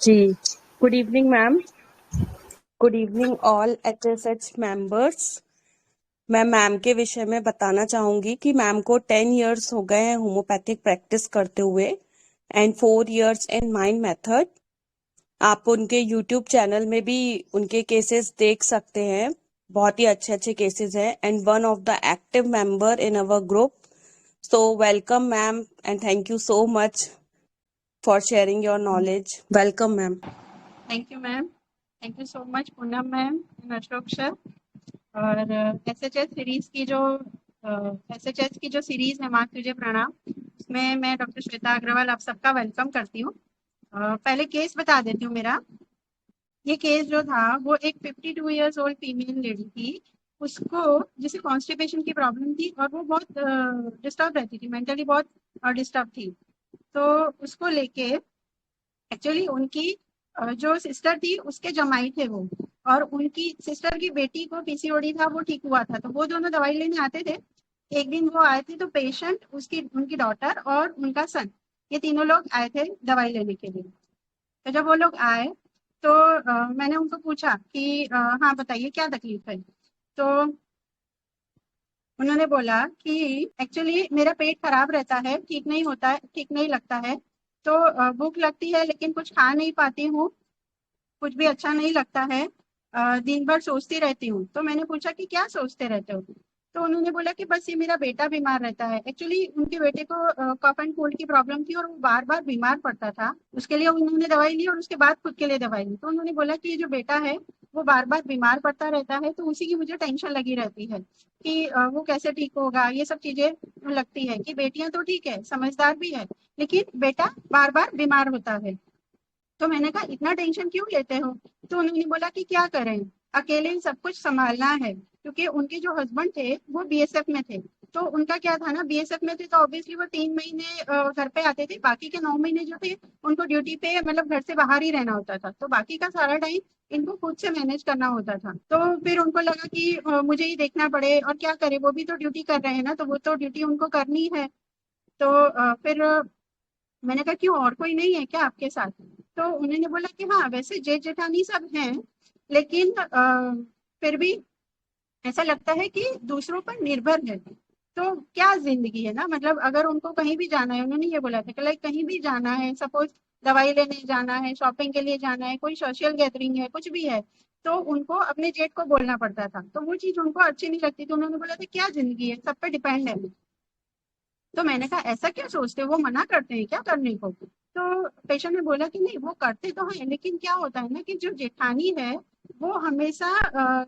जी, good evening ma'am. Good evening all HSH members. मैं ma'am के विषय में बताना चाहूंगी कि मैम को 10 years हो गए हैं होम्योपैथिक प्रैक्टिस करते हुए and 4 years in mind method. आप उनके यूट्यूब चैनल में भी उनके केसेस देख सकते हैं। बहुत ही अच्छे अच्छे केसेस हैं and one of the active member in our group. So welcome ma'am and thank you so much for sharing your knowledge. Welcome ma'am. Thank you ma'am. Thank you so much Poonam ma'am and Ashok sir. और SHS series की जो SHS की जो series है माँ तुझे प्रणाम, उसमें मैं डॉक्टर श्वेता अग्रवाल आप सबका वेलकम करती हूँ। पहले केस बता देती हूँ मेरा। ये केस जो था वो एक 52 ईयर्स ओल्ड फीमेल लेडी थी। उसको जिसे कॉन्स्टिपेशन की प्रॉब्लम थी और वो बहुत डिस्टर्ब रहती थी, मेंटली बहुत डिस्टर्ब थी। तो उसको लेके एक्चुअली उनकी जो सिस्टर थी उसके जमाई थे वो, और उनकी सिस्टर की बेटी को पीसीओडी था, वो ठीक हुआ था, तो वो दोनों दवाई लेने आते थे। एक दिन वो आए थे तो पेशेंट, उसकी उनकी डॉटर और उनका सन, ये तीनों लोग आए थे दवाई लेने के लिए। तो जब वो लोग आए तो मैंने उनको पूछा कि हाँ बताइए क्या तकलीफ है। तो उन्होंने बोला कि एक्चुअली मेरा पेट खराब रहता है, ठीक नहीं होता है, ठीक नहीं लगता है। तो भूख लगती है लेकिन कुछ खा नहीं पाती हूँ, कुछ भी अच्छा नहीं लगता है। दिन भर सोचती रहती हूँ। तो मैंने पूछा कि क्या सोचते रहते हो। तो उन्होंने बोला कि बस ये मेरा बेटा बीमार रहता है। एक्चुअली उनके बेटे को कफ एंड कोल्ड की प्रॉब्लम थी और वो बार बार बीमार पड़ता था। उसके लिए उन्होंने दवाई ली और उसके बाद खुद के लिए दवाई ली। तो उन्होंने बोला कि ये जो बेटा है वो बार बार बीमार पड़ता रहता है, तो उसी की मुझे टेंशन लगी रहती है कि वो कैसे ठीक होगा। ये सब चीजें लगती है कि बेटियां तो ठीक है, समझदार भी है, लेकिन बेटा बार बार बीमार होता है। तो मैंने कहा इतना टेंशन क्यों लेते हो। तो उन्होंने बोला कि क्या करें, अकेले ही सब कुछ संभालना है, क्योंकि उनके जो हस्बैंड थे वो बीएसएफ में थे। तो उनका क्या था ना, बीएसएफ में थे तो ऑब्वियसली वो 3 महीने घर पे आते थे, बाकी के 9 महीने जो थे उनको ड्यूटी पे मतलब घर से बाहर ही रहना होता था। तो बाकी का सारा टाइम इनको खुद से मैनेज करना होता था। तो फिर उनको लगा कि मुझे ही देखना पड़े, और क्या करे, वो भी तो ड्यूटी कर रहे हैं ना, तो वो तो ड्यूटी उनको करनी है। तो फिर मैंने कहा क्यों, और कोई नहीं है क्या आपके साथ। तो उन्होंने बोला कि हाँ वैसे जेठ जेठानी सब हैं, लेकिन फिर भी ऐसा लगता है कि दूसरों पर निर्भर है। तो क्या जिंदगी है ना, मतलब अगर उनको कहीं भी जाना है, उन्होंने ये बोला था कि लाइक कहीं भी जाना है, सपोज दवाई लेने जाना है, शॉपिंग के लिए जाना है, कोई सोशल गैदरिंग है, कुछ भी है, तो उनको अपने जेठ को बोलना पड़ता था। तो वो चीज उनको अच्छी नहीं लगती। तो उन्होंने बोला था क्या जिंदगी है, सब पे डिपेंड है। तो मैंने कहा ऐसा क्या सोचते हो, वो मना करते हैं क्या करने को। तो पेशेंट ने बोला कि नहीं वो करते तो हैं, लेकिन क्या होता है ना कि जो जेठानी है वो हमेशा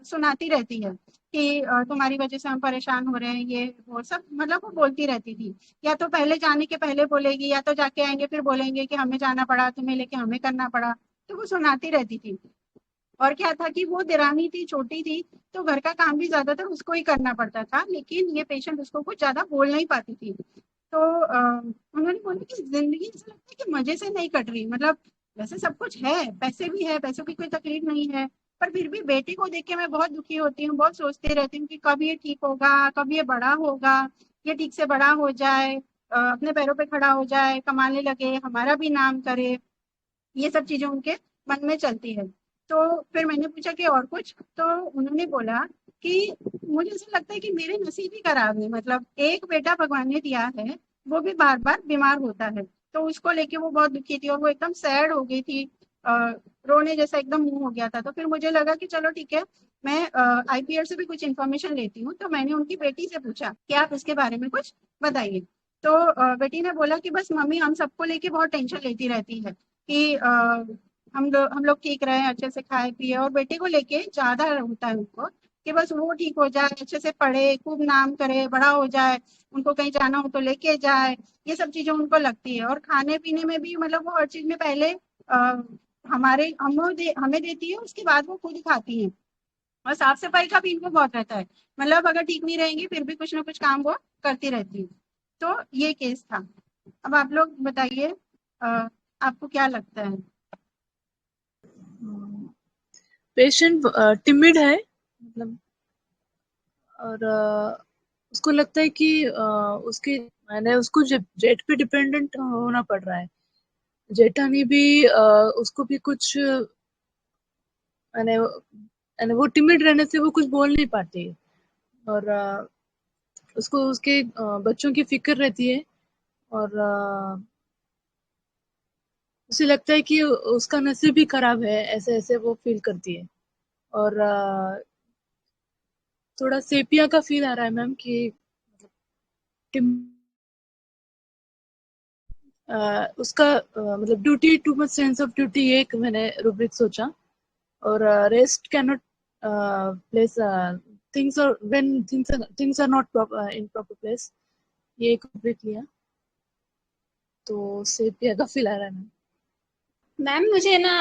सुनाती रहती है कि तुम्हारी वजह से हम परेशान हो रहे हैं, ये वो सब मतलब वो बोलती रहती थी। या तो पहले जाने के पहले बोलेगी, या तो जाके आएंगे फिर बोलेंगे कि हमें जाना पड़ा, तुम्हें लेके हमें करना पड़ा। तो वो सुनाती रहती थी। और क्या था कि वो देरानी थी, छोटी थी, तो घर का काम भी ज्यादातर उसको ही करना पड़ता था, लेकिन ये पेशेंट उसको कुछ ज्यादा बोल नहीं पाती थी। तो उन्होंने बोला कि जिंदगी ऐसा लगता है कि मजे से नहीं कट रही, मतलब वैसे सब कुछ है, पैसे भी है, पैसों की कोई तकलीफ नहीं है, पर फिर भी बेटी को देख के मैं बहुत दुखी होती हूँ, बहुत सोचती रहती हूँ कि कब ये ठीक होगा, कब ये बड़ा होगा, ये ठीक से बड़ा हो जाए, अपने पैरों पे खड़ा हो जाए, कमाने लगे, हमारा भी नाम करे। ये सब चीजें उनके मन में चलती है। तो फिर मैंने पूछा कि और कुछ। तो उन्होंने बोला कि मुझे ऐसा लगता है कि मेरे नसीब ही खराब है, मतलब एक बेटा भगवान ने दिया है, वो भी बार बार बीमार होता है। तो उसको लेके वो बहुत दुखी थी और वो एकदम सैड हो गई थी, रोने जैसा एकदम मुंह हो गया था। तो फिर मुझे लगा कि चलो ठीक है, मैं आईपीआर से भी कुछ इन्फॉर्मेशन लेती हूँ। तो मैंने उनकी बेटी से पूछा कि आप इसके बारे में कुछ बताइए। तो बेटी ने बोला कि बस मम्मी हम सबको लेके बहुत टेंशन लेती रहती है कि हम लोग ठीक रहे, अच्छे से खाए पिए, और बेटे को लेके ज्यादा होता है उनको कि बस वो ठीक हो जाए, अच्छे से पढ़े, खूब नाम करे, बड़ा हो जाए, उनको कहीं जाना हो तो लेके जाए। ये सब चीजें उनको लगती है। और खाने पीने में भी मतलब वो हर चीज में पहले हमें देती है, उसके बाद वो खुद खाती है। और साफ सफाई का भी इनको बहुत रहता है, मतलब अगर ठीक नहीं रहेंगी फिर भी कुछ ना कुछ काम वो करती रहती है। तो ये केस था। अब आप लोग बताइए, आपको क्या लगता है। पेशेंट टिमिड है, मतलब, और उसको लगता है कि उसकी मैंने उसको जेट पे डिपेंडेंट होना पड़ रहा है। जेठानी भी उसको भी कुछ वो टिमिड रहने से वो कुछ बोल नहीं पाती है। और उसको उसके बच्चों की फिक्र रहती है। और उसे लगता है कि उसका नसीब ही खराब है, ऐसे ऐसे वो फील करती है। और थोड़ा सेपिया का फील आ रहा है मैम कि टिम उसका मतलब duty, too much sense of duty, ये एक मैंने रूब्रिक सोचा। और rest can not place things, और when things are not in proper place, ये एक रूब्रिक लिया। तो सेपिया का फील आ रहा है मैम। मैम मुझे ना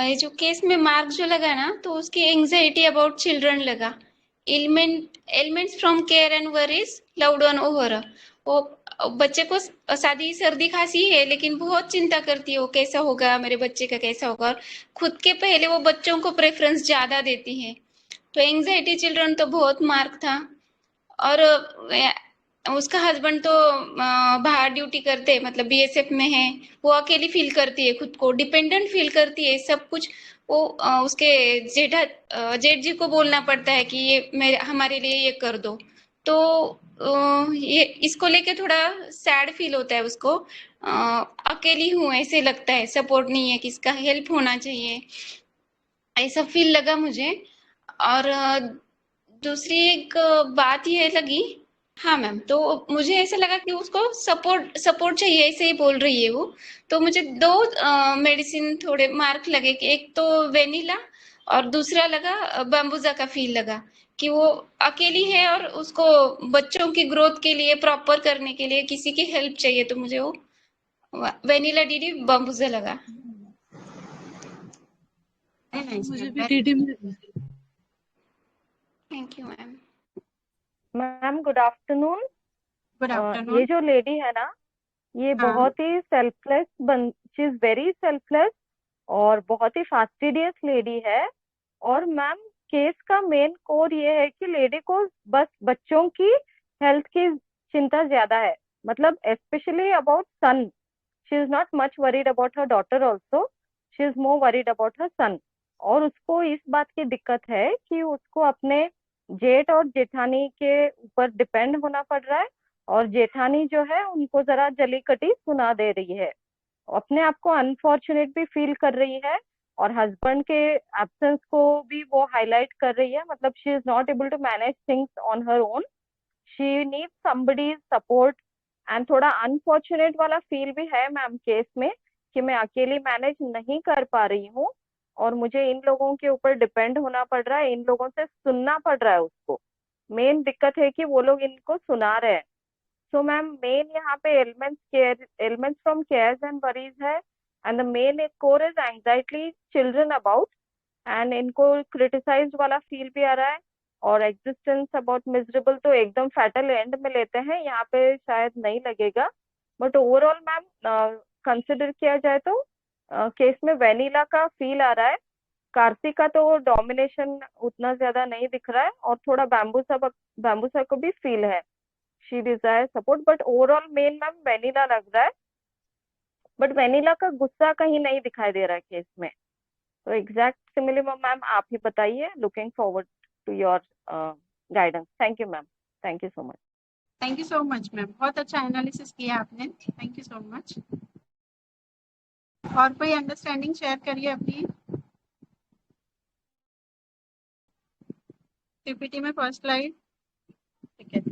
ये जो केस में मार्क जो लगा ना, तो उसकी एंजाइटी अबाउट चिल्ड्रन लगा। Elements from care and worries loud on over. वो बच्चे को शादी सर्दी खांसी है, लेकिन बहुत चिंता करती है, वो कैसा होगा, मेरे बच्चे का कैसा होगा। और खुद के पहले वो बच्चों को प्रेफरेंस ज्यादा देती है। तो एंजाइटी चिल्ड्रन तो बहुत मार्क था। और उसका हस्बैंड तो बाहर ड्यूटी करते, मतलब बीएसएफ में है। वो अकेली फील करती है, खुद को डिपेंडेंट फील करती है, सब कुछ वो उसके जेठ जी को बोलना पड़ता है कि ये मेरे हमारे लिए ये कर दो। तो ये इसको लेके थोड़ा सैड फील होता है उसको। अकेली हूँ ऐसे लगता है, सपोर्ट नहीं है, किसका हेल्प होना चाहिए, ऐसा फील लगा मुझे। और दूसरी एक बात ये लगी। हाँ मैम, तो मुझे ऐसा लगा कि उसको सपोर्ट सपोर्ट चाहिए, ऐसे ही बोल रही है वो। तो मुझे दो मेडिसिन थोड़े मार्क लगे, कि एक तो वेनिला और दूसरा लगा बम्बूजा का फील लगा, कि वो अकेली है और उसको बच्चों की ग्रोथ के लिए, प्रॉपर करने के लिए किसी की हेल्प चाहिए। तो मुझे वो वेनिला डीडी बम्बूजा लगा। Very nice, मुझे ma'am. भी Very डीडी में। Thank you ma'am. Ma'am good afternoon. good ये afternoon. जो लेडी है ना, ये हाँ, बहुत ही selfless she is very selfless और बहुत ही फास्टिडियस लेडी है। और मैम, केस का मेन कोर ये है कि लेडी को बस बच्चों की हेल्थ की चिंता ज्यादा है, मतलब specially about son. She is not much worried about her daughter also, she is more worried about her son. और उसको इस बात की दिक्कत है कि उसको अपने जेठ और जेठानी के ऊपर डिपेंड होना पड़ रहा है। और जेठानी जो है उनको जरा जली कटी सुना दे रही है, अपने आप को अनफॉर्चुनेट भी फील कर रही है। और हस्बैंड के एब्सेंस को भी वो हाईलाइट कर रही है, मतलब she is not able to manage things on her own, she need somebody's support. And थोड़ा अनफॉर्चुनेट वाला फील भी है मैम केस में, कि मैं अकेली मैनेज नहीं कर पा रही हूँ और मुझे इन लोगों के ऊपर डिपेंड होना पड़ रहा है, इन लोगों से सुनना पड़ रहा है उसको। मेन दिक्कत है कि वो लोग इनको सुना रहे हैं। सो मैम, मेन यहाँ पे elements from cares and worries है, and the main core is anxiety children about. And इनको क्रिटिसाइज वाला फील भी आ रहा है। और एग्जिस्टेंस अबाउट मिजरेबल तो एकदम फैटल एंड में लेते हैं, यहाँ पे शायद नहीं लगेगा। बट ओवरऑल मैम, कंसिडर किया जाए तो केस में वेनिला का फील आ रहा है। कार्तिक का तो डोमिनेशन उतना ज्यादा नहीं दिख रहा है, और थोड़ा बैम्बूसा को भी फील है, she desire support. But overall main ma'am vanilla लग रहा है। बट वेनिला का गुस्सा कहीं नहीं दिखाई दे रहा है केस में। तो एग्जैक्ट सिमिली मैम आप ही बताइए, looking forward to your guidance. Thank you ma'am, thank you so much. Thank you so much ma'am, बहुत अच्छा एनालिसिस किया आपने, थैंक यू सो मच। और कोई अंडरस्टैंडिंग शेयर करिए अपनी। पीपीटी में फर्स्ट स्लाइड, ठीक है।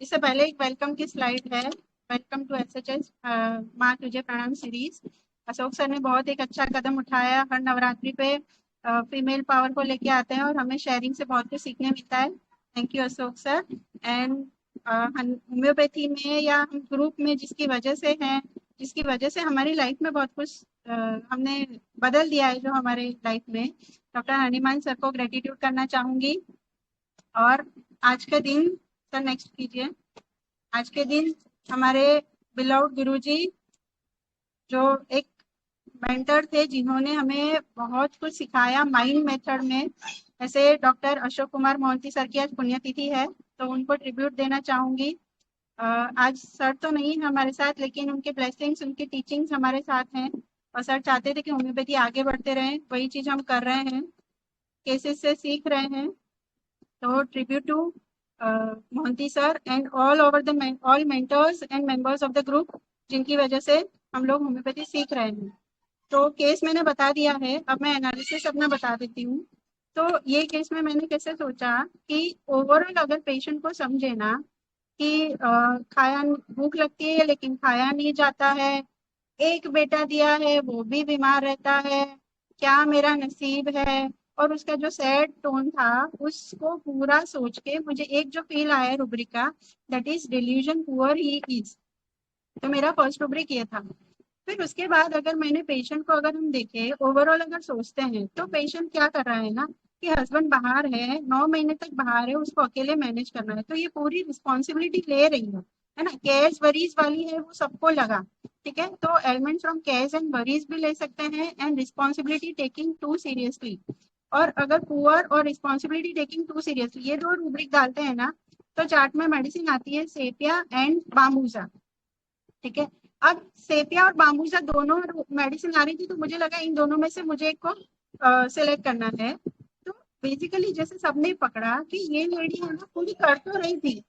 इससे पहले एक वेलकम की स्लाइड है, वेलकम टू एसएचएस माँ तुझे प्रणाम सीरीज। अशोक सर ने बहुत एक अच्छा कदम उठाया, हर नवरात्रि पे फीमेल पावर को लेके आते हैं और हमें शेयरिंग से बहुत कुछ सीखने मिलता है। Thank you Ashok sir. And homeopathy में या हम ग्रुप में जिसकी वजह से हैं, जिसकी वजह से हमारी लाइफ में बहुत कुछ हमने बदल दिया है जो हमारे लाइफ में, डॉक्टर हनीमान सर को ग्रेटिट्यूड करना चाहूंगी। और आज के दिन, सर नेक्स्ट कीजिए। आज के दिन हमारे बिलाउड गुरुजी जो एक मेंटर थे, जिन्होंने हमें बहुत कुछ सिखाया माइंड मेथड में, ऐसे डॉक्टर अशोक कुमार मोहंती सर की आज पुण्यतिथि है, तो उनको ट्रिब्यूट देना चाहूंगी। आज सर तो नहीं है हमारे साथ, लेकिन उनके ब्लेसिंग्स, उनके टीचिंग्स हमारे साथ हैं। और सर चाहते थे कि होम्योपैथी आगे बढ़ते रहें, वही चीज़ हम कर रहे हैं, केसेस से सीख रहे हैं। तो tribute to Mohanty sir and all over the all mentors and members of the group, जिनकी वजह से हम लोग होम्योपैथी सीख रहे हैं। तो केस मैंने बता दिया है, अब मैं एनालिसिस अपना बता देती हूँ। तो ये केस में मैंने कैसे सोचा कि ओवरऑल अगर पेशेंट को समझे ना कि खाया, भूख लगती है लेकिन खाया नहीं जाता है, एक बेटा दिया है वो भी बीमार रहता है, क्या मेरा नसीब है, और उसका जो सैड टोन था उसको पूरा सोच के मुझे एक जो फील आया रुब्रिक का, that is delusion poor he is. तो मेरा फर्स्ट रुब्रिक ये था। फिर उसके बाद अगर मैंने पेशेंट को, अगर हम देखें ओवरऑल अगर सोचते हैं, तो पेशेंट क्या कर रहा है ना कि हस्बैंड बाहर है, 9 महीने तक बाहर है, उसको अकेले मैनेज करना है, तो ये पूरी रिस्पॉन्सिबिलिटी ले रही है ना। केयर्स वरीज वाली है वो सबको लगा, ठीक है। तो element from cares and worries भी ले सकते हैं, and responsibility taking too seriously. और अगर पुअर और रिस्पॉन्सिबिलिटी टेकिंग टू सीरियसली ये दो रूब्रिक डालते हैं ना, तो चार्ट में मेडिसिन आती है सेपिया एंड बाम्बूजा, ठीक है। अब सेपिया और बाम्बूजा दोनों मेडिसिन आ रही थी, तो मुझे लगा इन दोनों में से मुझे एक को सिलेक्ट करना है। तो बेसिकली जैसे सबने पकड़ा कि ये लेडी है ना पूरी कर तो रही थी,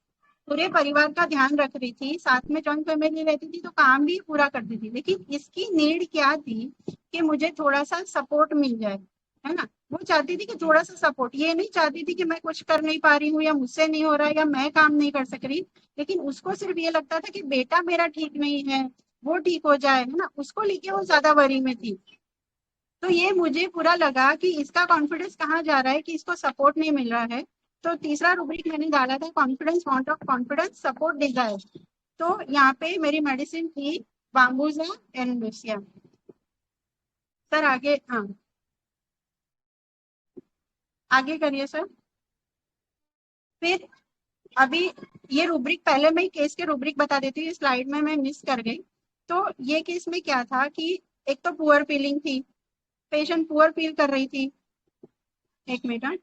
पूरे परिवार का ध्यान रख रही थी, साथ में जॉइंट फैमिली रहती थी तो काम भी पूरा करती थी, लेकिन इसकी नीड क्या थी कि मुझे थोड़ा सा सपोर्ट मिल जाए, है ना। वो चाहती थी कि थोड़ा सा सपोर्ट, ये नहीं चाहती थी कि मैं कुछ कर नहीं पा रही हूँ या मुझसे नहीं हो रहा है या मैं काम नहीं कर सक रही, लेकिन उसको सिर्फ ये लगता था कि बेटा मेरा ठीक नहीं है, वो ठीक हो जाए, है ना, उसको लेके वो ज्यादा वरी में थी। तो ये मुझे पूरा लगा कि इसका कॉन्फिडेंस कहाँ जा रहा है कि इसको सपोर्ट नहीं मिल रहा है। तो तीसरा रूब्रिक मैंने डाला था confidence, want of confidence, support desire. तो यहाँ पे मेरी मेडिसिन थी बाम्बूजा एंड लूसिया। सर आगे, हाँ आगे करिए सर। फिर अभी ये रूब्रिक, पहले मैं केस के रूब्रिक बता देती हूँ, स्लाइड में मैं मिस कर गई। तो ये केस में क्या था कि एक तो पुअर फीलिंग थी, पेशेंट पुअर फील कर रही थी, एक मिनट।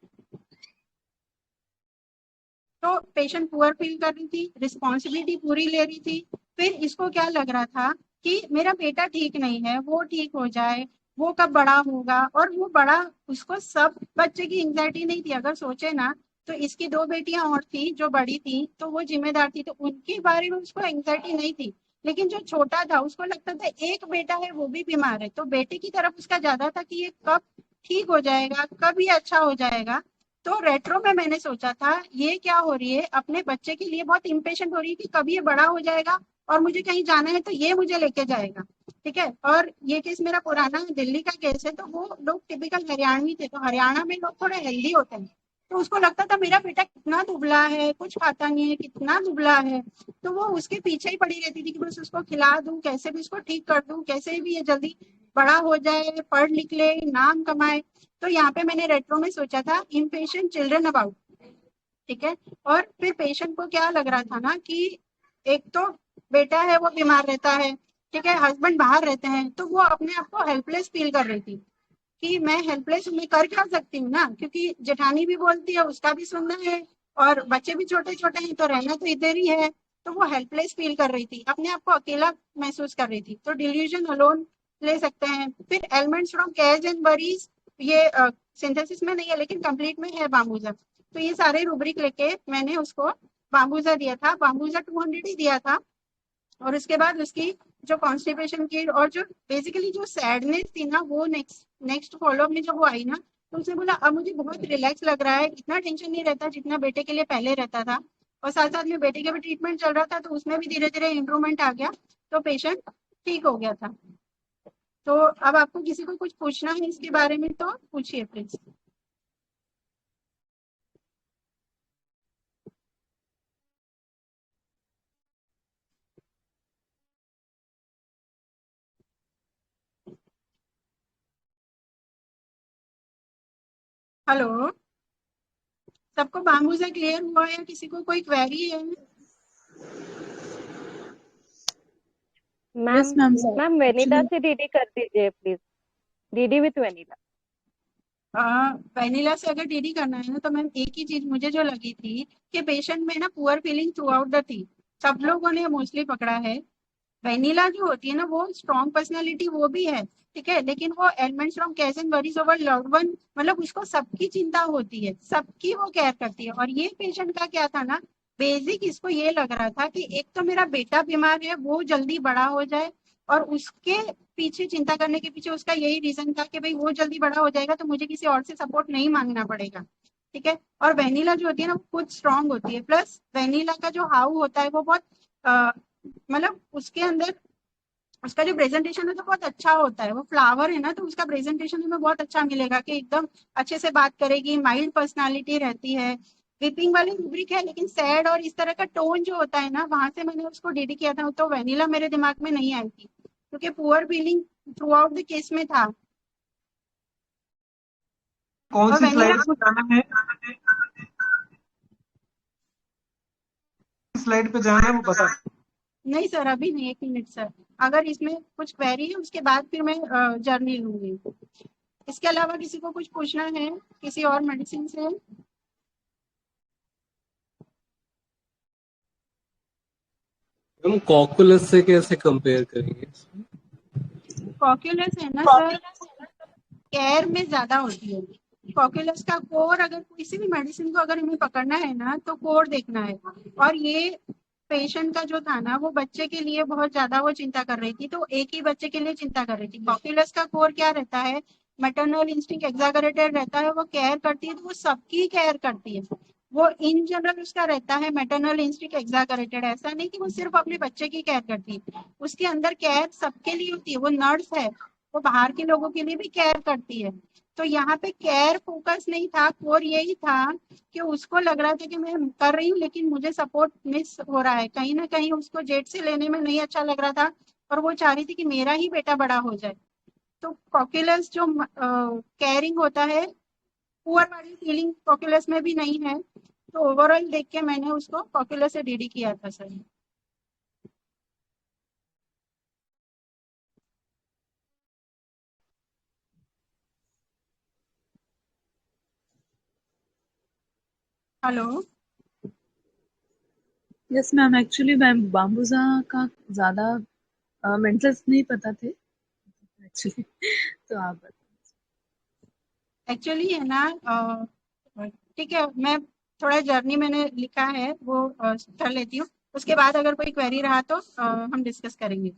तो पेशेंट पुअर फील कर रही थी, रिस्पॉन्सिबिलिटी पूरी ले रही थी। फिर इसको क्या लग रहा था कि मेरा बेटा ठीक नहीं है, वो ठीक हो जाए, वो कब बड़ा होगा, और वो बड़ा, उसको सब बच्चे की एंग्जाइटी नहीं थी। अगर सोचे ना तो इसकी 2 बेटियां और थी जो बड़ी थी, तो वो जिम्मेदार थी, तो उनके बारे में उसको एंग्जाइटी नहीं थी। लेकिन जो छोटा था उसको लगता था एक बेटा है वो भी बीमार है, तो बेटे की तरफ उसका ज्यादा था कि ये कब ठीक हो जाएगा, कब ये अच्छा हो जाएगा। तो रेट्रो में मैंने सोचा था ये क्या हो रही है, अपने बच्चे के लिए बहुत इम्पेशेंट हो रही है कि कब ये बड़ा हो जाएगा और मुझे कहीं जाना है तो ये मुझे लेके जाएगा, ठीक है। और ये केस मेरा पुराना दिल्ली का केस है, तो वो लोग टिपिकल हरियाणवी थे, तो हरियाणा में लोग थोड़े हेल्दी होते हैं। तो उसको लगता था मेरा बेटा कितना दुबला है, कुछ खाता नहीं है, कितना दुबला है, तो वो उसके पीछे ही पड़ी रहती थी कि बस उसको खिला दूं, कैसे भी उसको ठीक कर दूं, कैसे भी ये जल्दी बड़ा हो जाए, पढ़ लिख ले, नाम कमाए। तो यहाँ पे मैंने रेट्रो में सोचा था इम्पेशेंट चिल्ड्रन अबाउट, ठीक है। और फिर पेशेंट को क्या लग रहा था ना कि एक तो बेटा है वो बीमार रहता है, ठीक है, हस्बैंड बाहर रहते हैं, तो वो अपने आप को हेल्पलेस फील कर रही थी कि मैं हेल्पलेस, मैं कर क्या सकती हूँ ना, क्योंकि जेठानी भी बोलती है, उसका भी सुनना है, और बच्चे भी छोटे छोटे हैं, तो रहना तो इधर ही है। तो वो हेल्पलेस फील कर रही थी, अपने आप को अकेला महसूस कर रही थी, तो डिल्यूजन अलोन ले सकते हैं। फिर elements from cares and worries, ये सिंथेसिस में नहीं है लेकिन कंप्लीट में है बाम्बूजा। तो ये सारे रूब्रिक लेके मैंने उसको बाम्बूजा दिया था, बाम्बूजा 200 ही दिया था। और उसके बाद उसकी जो कॉन्स्टिपेशन की और जो बेसिकली जो सैडनेस थी ना, वो नेक्स्ट नेक्स्ट फॉलो में जब वो आई ना, तो उसने बोला अब मुझे बहुत रिलैक्स लग रहा है, इतना टेंशन नहीं रहता जितना बेटे के लिए पहले रहता था। और साथ साथ में बेटे का भी ट्रीटमेंट चल रहा था, तो उसमें भी धीरे धीरे इम्प्रूवमेंट आ गया, तो पेशेंट ठीक हो गया था। तो अब आपको किसी को कुछ पूछना है इसके बारे में तो पूछिए प्लीज। हेलो, सबको बाम्बूजा क्लियर हुआ या किसी को कोई क्वेरी है? Ma'am, Yes, ma'am. Sir. Ma'am vanilla Actually, से डीडी कर दीजिए please, DD with vanilla. Vanilla से अगर डीडी करना है ना, तो मैम एक ही चीज मुझे जो लगी थी कि पेशेंट में ना poor feeling through out the थी, सब लोगों ने मोस्टली पकड़ा है। वेनिला जो होती है ना वो स्ट्रॉन्ग पर्सनालिटी वो भी है, ठीक है, लेकिन वो elements from cares and worries over loved one, मतलब उसको सबकी चिंता होती है, सबकी वो केयर करती है। और ये पेशेंट का क्या था ना, बेसिक इसको ये लग रहा था कि एक तो मेरा बेटा बीमार है, वो जल्दी बड़ा हो जाए, और उसके पीछे चिंता करने के पीछे उसका यही रीजन था कि भाई वो जल्दी बड़ा हो जाएगा तो मुझे किसी और से सपोर्ट नहीं मांगना पड़ेगा, ठीक है। और वेनिला जो होती है ना वो खुद स्ट्रांग होती है, प्लस वेनिला का जो हाउ होता है वो बहुत मतलब उसके अंदर उसका जो प्रेजेंटेशन है तो बहुत अच्छा होता है। वो फ्लावर है ना तो उसका प्रेजेंटेशन हमें बहुत अच्छा मिलेगा कि एकदम अच्छे से बात करेगी, माइल्ड पर्सनालिटी रहती है। विपिंग वाली रूब्रिक है लेकिन सैड और इस तरह का टोन जो होता है ना, वहां से मैंने उसको डीडी किया था, तो वेनिला मेरे दिमाग में नहीं आई थी क्योंकि poor feeling through out the case में था। कौन और सी वेनिला स्लाइड पे जाना है वो बता। नहीं सर, अभी नहीं, 1 मिनट सर, अगर इसमें कुछ क्वेरी है उसके बाद फिर मैं जर्नी लूंगी। इसके अलावा किसी को कुछ पूछना है किसी और मेडिसिन से? हम कॉकुलस से कैसे कंपेयर करेंगे? कॉक्यूलस है ना सर, केयर में ज्यादा होती है। कॉक्यूलस का कोर, अगर किसी भी मेडिसिन को अगर हमें पकड़ना है ना तो कोर देखना है। और ये पेशेंट का जो था ना वो बच्चे के लिए बहुत ज्यादा वो चिंता कर रही थी, तो एक ही बच्चे के लिए चिंता कर रही थी। कॉक्यूलस का कोर क्या रहता है, मैटरनल इंस्टिंक्ट एग्जागरेटेड रहता है, वो केयर करती है तो वो सबकी केयर करती है। वो इन जनरल उसका रहता है मैटरनल इंस्टिंक्ट एग्जागरेटेड, ऐसा नहीं कि वो सिर्फ अपने बच्चे की केयर करती है, उसके अंदर केयर सबके लिए होती है। वो नर्स है, वो बाहर के लोगों के लिए भी केयर करती है। तो यहाँ पे केयर फोकस नहीं था, कोर यही था कि उसको लग रहा था कि मैं कर रही हूँ लेकिन मुझे सपोर्ट मिस हो रहा है, कहीं ना कहीं उसको जेट से लेने में नहीं अच्छा लग रहा था, और वो चाह रही थी कि मेरा ही बेटा बड़ा हो जाए। तो कॉक्यूलस जो केयरिंग होता है, पुअर वाली फीलिंग कॉक्यूलस में भी नहीं है। तो ओवरऑल देख के मैंने उसको कॉक्यूलस से डीडी किया था sir. Hello, yes ma'am, actually ma'am bambusa का ज़्यादा मेंटल्स नहीं पता थे एक्चुअली तो आप एक्चुअली है ना ठीक है, मैं थोड़ा जर्नी मैंने लिखा है वो कर लेती हूँ, उसके बाद अगर कोई क्वेरी रहा तो हम डिस्कस करेंगे।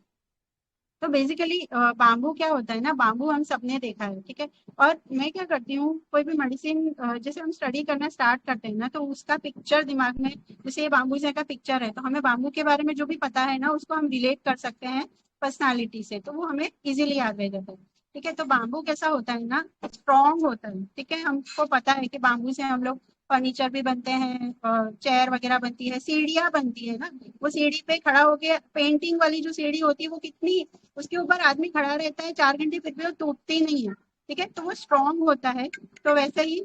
तो बेसिकली बाम्बू क्या होता है ना, बाम्बू हम सबने देखा है, ठीक है। और मैं क्या करती हूँ, कोई भी मेडिसिन जैसे हम स्टडी करना स्टार्ट करते हैं ना तो उसका पिक्चर दिमाग में, जैसे ये बाम्बू से का पिक्चर है तो हमें बाम्बू के बारे में जो भी पता है ना उसको हम रिलेट कर सकते हैं पर्सनालिटी से, तो वो हमें इजीली याद रह जाता है, ठीक है। तो बाम्बू कैसा होता है ना, स्ट्रॉन्ग होता है, ठीक है। हमको पता है कि बाम्बू से हम लोग फर्नीचर भी बनते हैं, चेयर वगैरह बनती है, सीढ़ियाँ बनती है ना। वो सीढ़ी पे खड़ा होके, पेंटिंग वाली जो सीढ़ी होती है वो कितनी, उसके ऊपर आदमी खड़ा रहता है 4 घंटे फिर भी वो टूटती नहीं है, ठीक है। तो वो स्ट्रॉन्ग होता है, तो वैसे ही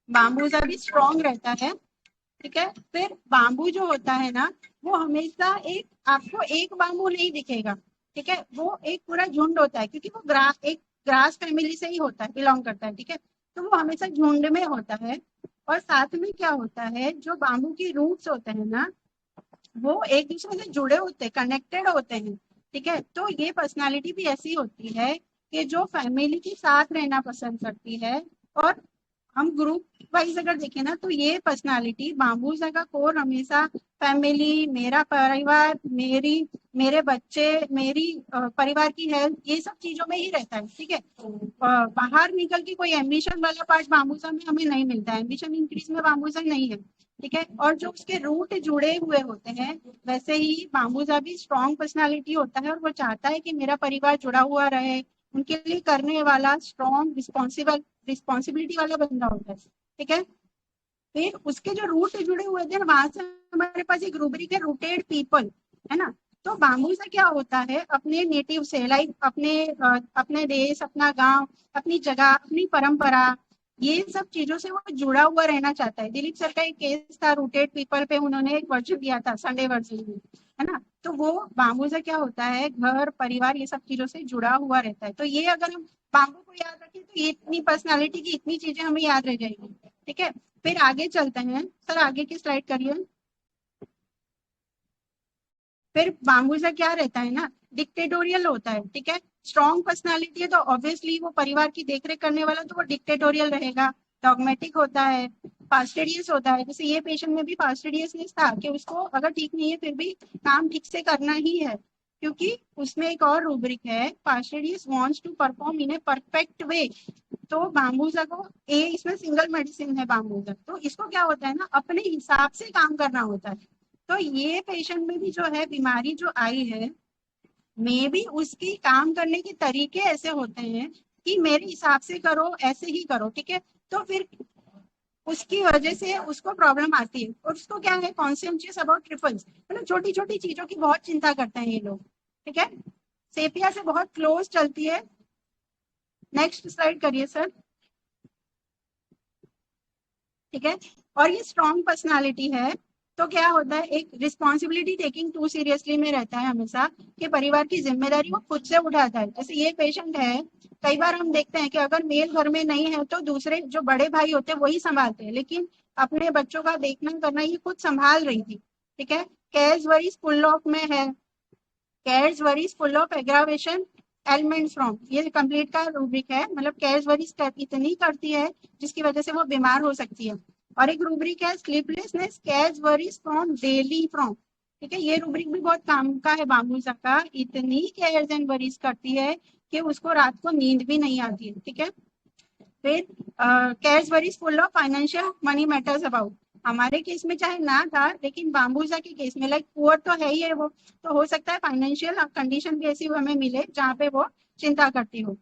बाम्बूजा भी स्ट्रॉन्ग रहता है, ठीक है। फिर बाम्बू जो होता है ना वो हमेशा एक, आपको एक बाम्बू नहीं दिखेगा, ठीक है, वो एक पूरा झुंड होता है क्योंकि वो एक ग्रास फैमिली से ही होता है, बिलोंग करता है, ठीक है। तो वो हमेशा झुंड में होता है। और साथ में क्या होता है, जो बाम्बू की रूट्स होते हैं ना वो एक दूसरे से जुड़े होते हैं, कनेक्टेड होते हैं, ठीक है। तो ये पर्सनालिटी भी ऐसी होती है कि जो फैमिली के साथ रहना पसंद करती है। और हम ग्रुप वाइज अगर देखें ना तो ये पर्सनालिटी बाम्बूजा का कोर हमेशा फैमिली, मेरा परिवार, मेरे बच्चे, मेरी परिवार की हेल्थ, ये सब चीजों में ही रहता है, ठीक है। बाहर निकल के कोई एम्बिशन वाला पार्ट बाम्बूजा में हमें नहीं मिलता है, एम्बिशन इंक्रीज में बाम्बूजा नहीं है, ठीक है। और जो उसके रूट जुड़े हुए होते हैं वैसे ही बाम्बूजा भी स्ट्रॉन्ग पर्सनालिटी होता है, और वो चाहता है कि मेरा परिवार जुड़ा हुआ रहे, उनके लिए करने वाला स्ट्रॉन्ग रिस्पॉन्सिबिलिटी वाला बंदा होता है, ठीक है। फिर उसके जो रूट जुड़े हुए थे वहां से हमारे पास एक रूब्रिक है, रूटेड पीपल, है ना। तो बाम्बूजा क्या होता है, अपने नेटिव से, लाइक अपने देश, अपना गांव, अपनी जगह, अपनी परंपरा, ये सब चीजों से वो जुड़ा हुआ रहना चाहता है। दिलीप सर का एक केस था रूटेड पीपल पे, उन्होंने एक वर्जन दिया था संडे वर्जन में, है ना। तो वो बाम्बूजा क्या होता है, घर परिवार ये सब चीजों से जुड़ा हुआ रहता है। तो ये अगर हम बाम्बू को याद रखें तो ये इतनी पर्सनालिटी की इतनी चीजें हमें याद रह जाएगी, ठीक है। फिर आगे चलते हैं सर, आगे की स्लाइड करिए। फिर बाम्बूजा क्या रहता है ना, डिक्टेटोरियल होता है, ठीक है। स्ट्रॉन्ग पर्सनालिटी है तो ऑब्वियसली वो परिवार की देखरेख करने वाला, तो वो डिक्टेटोरियल रहेगा, डॉगमेटिक होता है, फास्टिडियस होता है। जैसे ये पेशेंट में भी फास्टिडियसनेस था कि उसको अगर ठीक नहीं है फिर भी काम ठीक से करना ही है, क्योंकि उसमें एक और रूब्रिक है, fastidious wants to perform in a perfect way. तो बाम्बूजा को ए, इसमें सिंगल मेडिसिन है बाम्बूजा, तो इसको क्या होता है ना, अपने हिसाब से काम करना होता है। तो ये पेशेंट में भी जो है बीमारी जो आई है, मे भी उसकी काम करने के तरीके ऐसे होते हैं कि मेरे हिसाब से करो, ऐसे ही करो, ठीक है। तो फिर उसकी वजह से उसको प्रॉब्लम आती है, और उसको क्या है, कॉन्शियस अबाउट ट्रिपल्स, मतलब छोटी छोटी चीजों की बहुत चिंता करते हैं ये लोग, ठीक है। सेपिया से बहुत क्लोज चलती है। नेक्स्ट स्लाइड करिए सर, ठीक है। और ये स्ट्रॉन्ग पर्सनालिटी है, तो क्या होता है, एक रिस्पॉन्सिबिलिटी टेकिंग टू सीरियसली में रहता है हमेशा, कि परिवार की जिम्मेदारी वो खुद से उठाता है। जैसे ये पेशेंट है, कई बार हम देखते हैं कि अगर मेल घर में नहीं है तो दूसरे जो बड़े भाई होते हैं वही संभालते हैं, लेकिन अपने बच्चों का देखना करना ये खुद संभाल रही थी, ठीक है। केयर्स वरीज फुल ऑफ में है, cares worries full of aggravation elements from, ये कंप्लीट का रूब्रिक है, मतलब केयर्स वरीज इतनी करती है जिसकी वजह से वो बीमार हो सकती है। और एक रूब्रिक है sleeplessness cares worries from daily from, ठीक है। ये रूब्रिक भी बहुत काम का है बाम्बूजा का, इतनी केयर्स एंड वरीज करती है कि उसको रात को नींद भी नहीं आती है, ठीक है। फिर cares worries full of financial money matters about, हमारे केस में चाहे ना था लेकिन बाम्बूजा के केस में लाइक पुअर तो है ही है वो, तो हो सकता है फाइनेंशियल कंडीशन भी ऐसी हमें मिले जहाँ पे वो चिंता करती हो।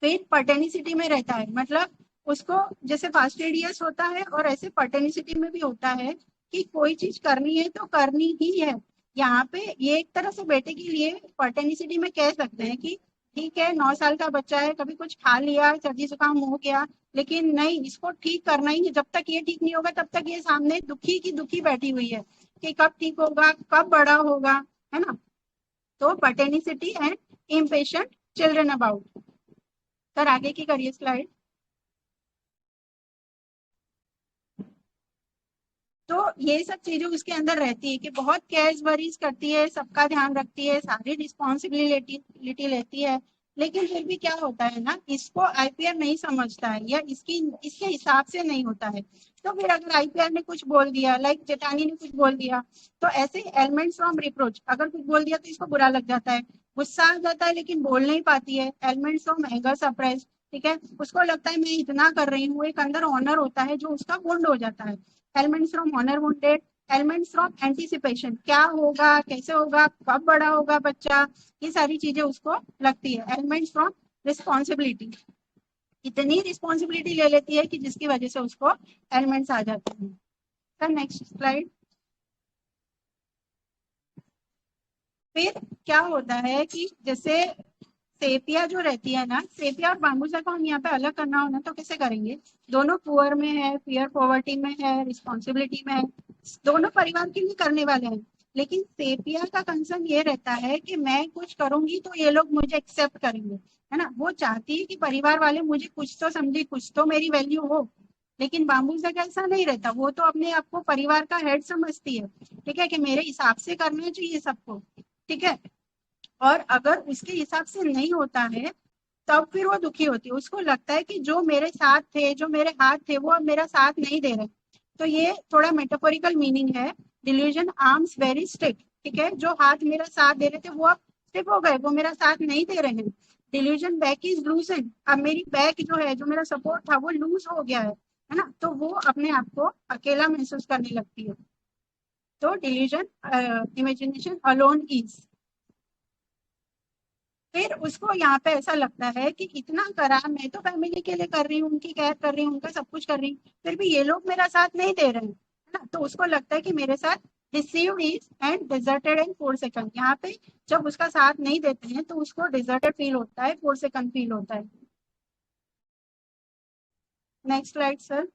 फिर पर्टेनिसिटी में रहता है, मतलब उसको जैसे फास्टिडियस होता है और ऐसे पर्टेनिसिटी में भी होता है कि कोई चीज करनी है तो करनी ही है। यहाँ पे ये एक तरह से बेटे के लिए पर्टेनिसिटी में कह सकते हैं कि ठीक है 9 साल का बच्चा है, कभी कुछ खा लिया, सर्दी जुकाम हो गया, लेकिन नहीं, इसको ठीक करना ही है। जब तक ये ठीक नहीं होगा तब तक ये सामने दुखी की दुखी बैठी हुई है कि कब ठीक होगा, कब बड़ा होगा, है ना। तो pertinacity and impatient children about. Sir आगे की करिए स्लाइड। तो ये सब चीजें उसके अंदर रहती है कि बहुत केयर्स वरीज करती है, सबका ध्यान रखती है, सारी रिस्पॉन्सिबिलिटी लेती है, लेकिन फिर भी क्या होता है ना, इसको आईपीआर नहीं समझता है या इसके हिसाब से नहीं होता है। तो फिर अगर आईपीआर ने कुछ बोल दिया, लाइक जेठानी ने कुछ बोल दिया, तो ऐसे एलिमेंट्स फ्रॉम रिप्रोच, अगर कुछ बोल दिया तो इसको बुरा लग जाता है, गुस्सा आ जाता है लेकिन बोल नहीं पाती है। एलिमेंट्स फ्रॉम एंगर सरप्राइज, ठीक है, उसको लगता है मैं इतना कर रही हूँ, एक अंदर ऑनर होता है जो उसका वुंड हो जाता है। Elements from honour wounded, elements from anticipation, क्या होगा, कैसे होगा, कब बड़ा होगा बच्चा, ये सारी चीजें उसको लगती है। एलिमेंट्स फ्रॉम रिस्पॉन्सिबिलिटी, इतनी रिस्पॉन्सिबिलिटी ले लेती है कि जिसकी वजह से उसको एलिमेंट्स आ जाते हैं। Sir next slide. फिर क्या होता है कि जैसे सेपिया जो रहती है ना, सेपिया और बाम्बूजा को हम यहाँ पे अलग करना हो ना तो कैसे करेंगे, दोनों पुअर में है, फियर पॉवर्टी में है, रिस्पॉन्सिबिलिटी में है, दोनों परिवार के लिए करने वाले हैं। लेकिन सेपिया का कंसर्न ये रहता है कि मैं कुछ करूंगी तो ये लोग मुझे एक्सेप्ट करेंगे, है ना, वो चाहती है कि परिवार वाले मुझे कुछ तो समझे, कुछ तो मेरी वैल्यू हो। लेकिन बाम्बूजा का ऐसा नहीं रहता, वो तो अपने आप को परिवार का हेड समझती है, ठीक है, कि मेरे हिसाब से करना चाहिए सबको, ठीक है। और अगर उसके हिसाब से नहीं होता है तब फिर वो दुखी होती है, उसको लगता है कि जो मेरे साथ थे, जो मेरे हाथ थे, वो अब मेरा साथ नहीं दे रहे। तो ये थोड़ा मेटाफोरिकल मीनिंग है। डिल्यूजन आर्म्स वेरी स्ट्रिक्ट, ठीक है, जो हाथ मेरा साथ दे रहे थे वो अब स्टिफ हो गए, वो मेरा साथ नहीं दे रहे हैं। डिल्यूजन बैक इज लूजन, अब मेरी बैक जो है, जो मेरा सपोर्ट था वो लूज हो गया है ना, तो वो अपने आप को अकेला महसूस करने लगती है। तो डिल्यूजन इमेजिनेशन अलोन इज। फिर उसको यहाँ पे ऐसा लगता है कि इतना करा, मैं तो फैमिली के लिए कर रही हूँ, उनकी केयर कर रही हूँ, उनका सब कुछ कर रही हूँ, फिर भी ये लोग मेरा साथ नहीं दे रहे हैं, है ना। तो उसको लगता है कि मेरे साथ deceived is and deserted in 4 second. यहाँ पे जब उसका साथ नहीं देते हैं तो उसको डिजर्टेड फील होता है, 4 सेकंड फील होता है। Next slide sir.